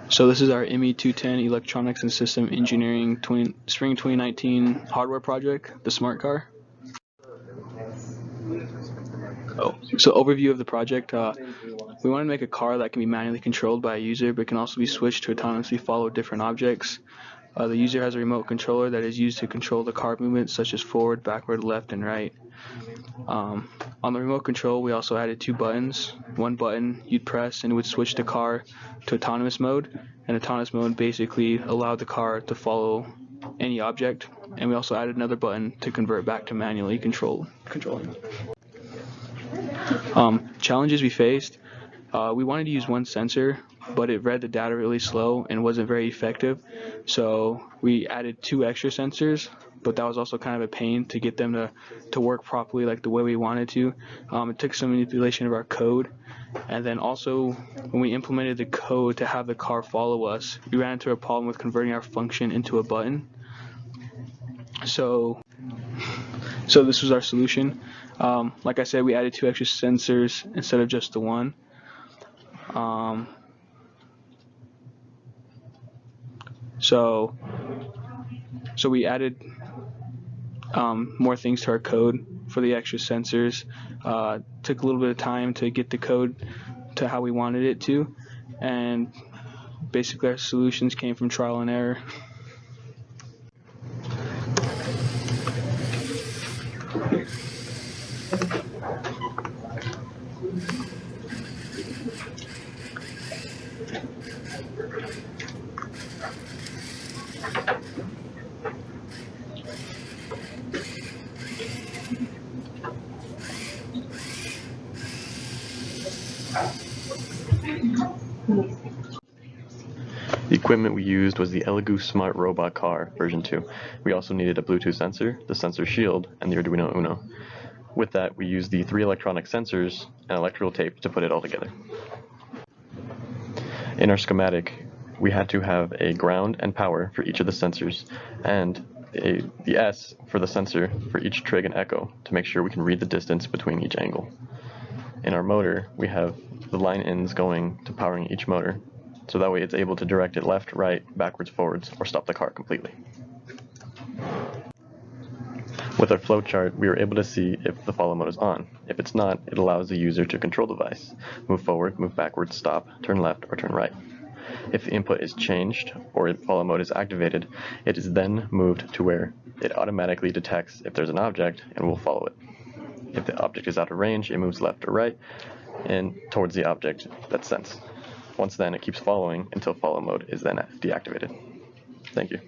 So this is our ME210 Electronics and System Engineering Spring 2019 hardware project, the smart car. So overview of the project. We want to make a car that can be manually controlled by a user, but can also be switched to autonomously follow different objects. The user has a remote controller that is used to control the car movements, such as forward, backward, left, and right. On the remote control, we also added 2 buttons. One button you'd press and it would switch the car to autonomous mode, and autonomous mode basically allowed the car to follow any object. And we also added another button to convert back to manually controlling. Challenges we faced. We wanted to use one sensor, but it read the data really slow and wasn't very effective. So we added 2 extra sensors, but that was also kind of a pain to get them to work properly like the way we wanted to. It took some manipulation of our code. And then also when we implemented the code to have the car follow us, we ran into a problem with converting our function into a button. So this was our solution. Like I said, we added 2 extra sensors instead of just the one. So we added more things to our code for the extra sensors. Took a little bit of time to get the code to how we wanted it to, and basically our solutions came from trial and error. The equipment we used was the Elegoo Smart Robot Car version 2. We also needed a Bluetooth sensor, the sensor shield, and the Arduino Uno. With that, we used the 3 electronic sensors and electrical tape to put it all together. In our schematic, we had to have a ground and power for each of the sensors, and the S for the sensor for each trig and echo to make sure we can read the distance between each angle. In our motor, we have the line ins going to powering each motor, so that way it's able to direct it left, right, backwards, forwards, or stop the car completely. With our flowchart, we were able to see if the follow mode is on. If it's not, it allows the user to control the device, move forward, move backwards, stop, turn left, or turn right. If the input is changed, or if follow mode is activated, it is then moved to where it automatically detects if there's an object and will follow it. If the object is out of range, it moves left or right and towards the object that's sensed. Once then, it keeps following until follow mode is then deactivated. Thank you.